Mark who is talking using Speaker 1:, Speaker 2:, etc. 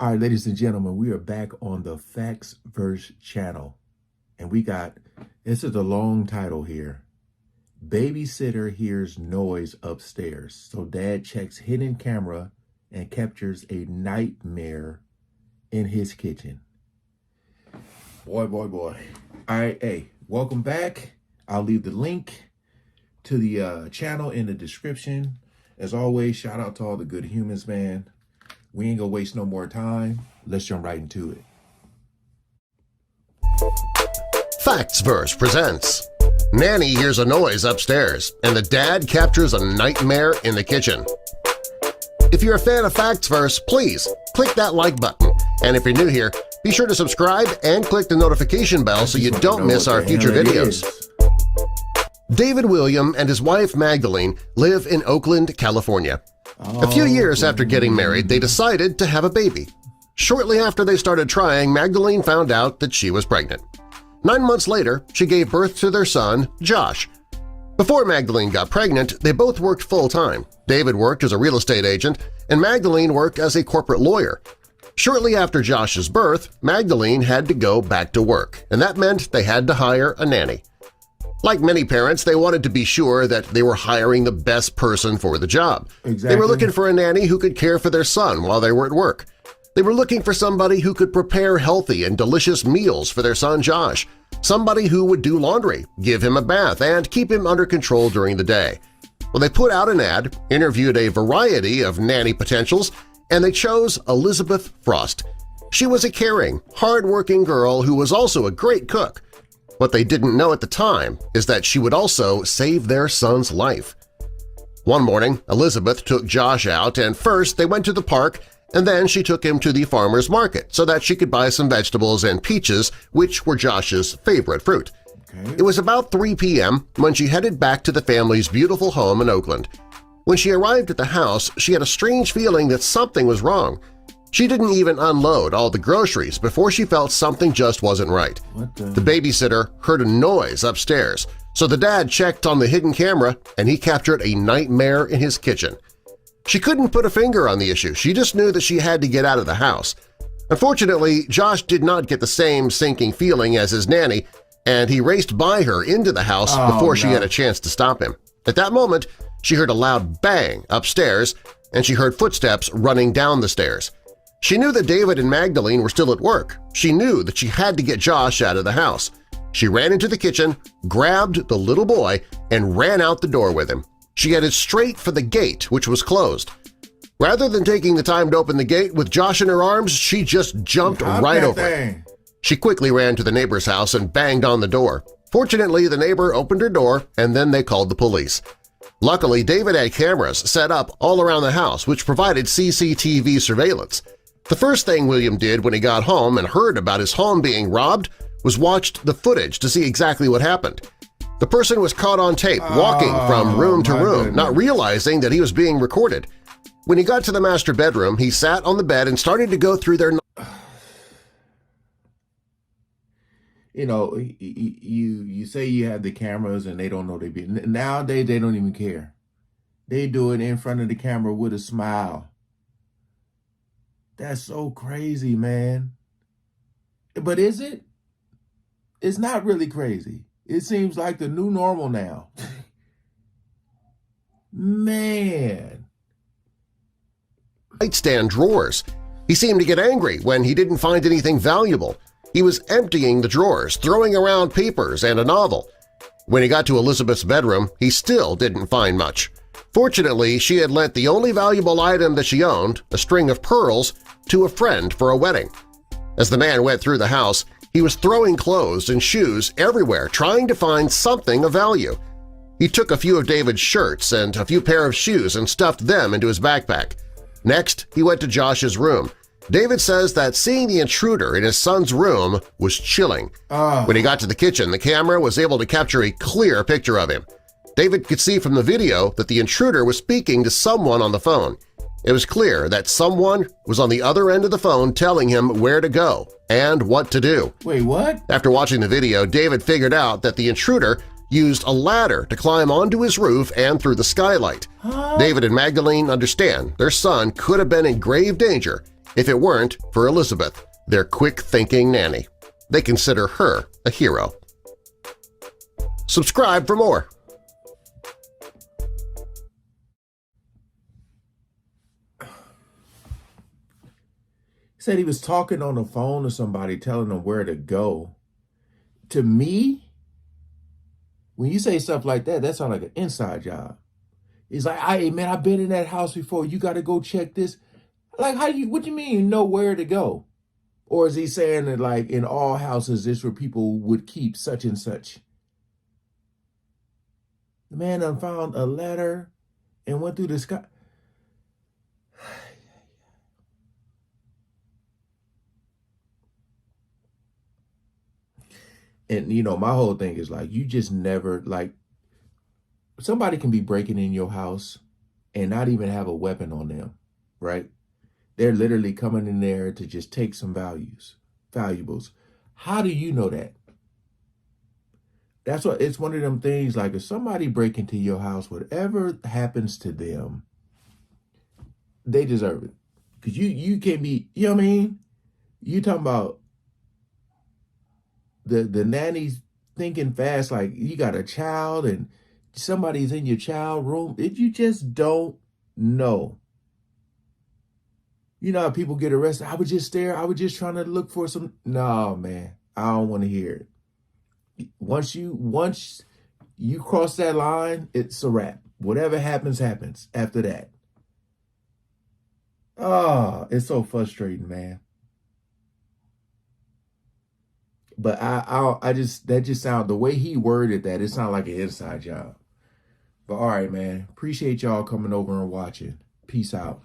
Speaker 1: All right, ladies and gentlemen, we are back on the Facts Verse channel. And this is a long title here. Babysitter hears noise upstairs. So dad checks hidden camera and captures a nightmare in his kitchen. Boy. All right, hey, welcome back. I'll leave the link to the channel in the description. As always, shout out to all the good humans, man. We ain't gonna waste no more time. Let's jump right into it.
Speaker 2: Factsverse presents Nanny hears a noise upstairs, and the dad captures a nightmare in the kitchen. If you're a fan of Factsverse, please click that like button. And if you're new here, be sure to subscribe and click the notification bell so you don't miss our future videos. David William and his wife Magdalene live in Oakland, California. A few years after getting married, they decided to have a baby. Shortly after they started trying, Magdalene found out that she was pregnant. 9 months later, she gave birth to their son, Josh. Before Magdalene got pregnant, they both worked full-time. David worked as a real estate agent, and Magdalene worked as a corporate lawyer. Shortly after Josh's birth, Magdalene had to go back to work, and that meant they had to hire a nanny. Like many parents, they wanted to be sure that they were hiring the best person for the job.
Speaker 1: Exactly.
Speaker 2: They were looking for a nanny who could care for their son while they were at work. They were looking for somebody who could prepare healthy and delicious meals for their son Josh, somebody who would do laundry, give him a bath, and keep him under control during the day. Well, they put out an ad, interviewed a variety of nanny potentials, and they chose Elizabeth Frost. She was a caring, hard-working girl who was also a great cook. What they didn't know at the time is that she would also save their son's life. One morning, Elizabeth took Josh out, and first they went to the park, and then she took him to the farmer's market so that she could buy some vegetables and peaches, which were Josh's favorite fruit.
Speaker 1: Okay.
Speaker 2: It was about 3 p.m. when she headed back to the family's beautiful home in Oakland. When she arrived at the house, she had a strange feeling that something was wrong. She didn't even unload all the groceries before she felt something just wasn't right. The babysitter heard a noise upstairs, so the dad checked on the hidden camera and he captured a nightmare in his kitchen. She couldn't put a finger on the issue, she just knew that she had to get out of the house. Unfortunately, Josh did not get the same sinking feeling as his nanny, and he raced by her into the house before she had a chance to stop him. At that moment, she heard a loud bang upstairs, and she heard footsteps running down the stairs. She knew that David and Magdalene were still at work. She knew that she had to get Josh out of the house. She ran into the kitchen, grabbed the little boy, and ran out the door with him. She headed straight for the gate, which was closed. Rather than taking the time to open the gate with Josh in her arms, she just jumped right over it. She quickly ran to the neighbor's house and banged on the door. Fortunately, the neighbor opened her door, and then they called the police. Luckily, David had cameras set up all around the house, which provided CCTV surveillance. The first thing William did when he got home and heard about his home being robbed was watched the footage to see exactly what happened. The person was caught on tape walking from room to room, not realizing that he was being recorded. When he got to the master bedroom, he sat on the bed and started to go through their…
Speaker 1: You know, you say you have the cameras and they don't know they be… Nowadays, they don't even care. They do it in front of the camera with a smile. That's so crazy, man. But is it? It's not really crazy. It seems like the new normal now. Man.
Speaker 2: Nightstand drawers. He seemed to get angry when he didn't find anything valuable. He was emptying the drawers, throwing around papers and a novel. When he got to Elizabeth's bedroom, he still didn't find much. Fortunately, she had lent the only valuable item that she owned, a string of pearls, to a friend for a wedding. As the man went through the house, he was throwing clothes and shoes everywhere trying to find something of value. He took a few of David's shirts and a few pair of shoes and stuffed them into his backpack. Next, he went to Josh's room. David says that seeing the intruder in his son's room was chilling. When he got to the kitchen, the camera was able to capture a clear picture of him. David could see from the video that the intruder was speaking to someone on the phone. It was clear that someone was on the other end of the phone telling him where to go and what to do.
Speaker 1: Wait, what?
Speaker 2: After watching the video, David figured out that the intruder used a ladder to climb onto his roof and through the skylight. David and Magdalene understand their son could have been in grave danger if it weren't for Elizabeth, their quick-thinking nanny. They consider her a hero. Subscribe for more.
Speaker 1: He said he was talking on the phone to somebody, telling them where to go. To me, when you say stuff like that, that sounds like an inside job. He's like, hey, man, I've been in that house before. You got to go check this. Like, what do you mean you know where to go? Or is he saying that, like, in all houses, this where people would keep such and such? The man done found a letter and went through the sky. And, you know, my whole thing is like, you just never, like, somebody can be breaking in your house and not even have a weapon on them, right? They're literally coming in there to just take some valuables. How do you know that? That's what, it's one of them things, like if somebody break into your house, whatever happens to them, they deserve it. Because you can't be, you know what I mean? You talking about the nanny's thinking fast, like you got a child and somebody's in your child room. If you just don't know. You know how people get arrested? I was just there. I was just trying to look for some. No, man, I don't want to hear it. Once you cross that line, it's a wrap. Whatever happens, happens after that. Oh, it's so frustrating, man. But I just, that just sound, the way he worded that, it sounded like an inside job. But all right, man. Appreciate y'all coming over and watching. Peace out.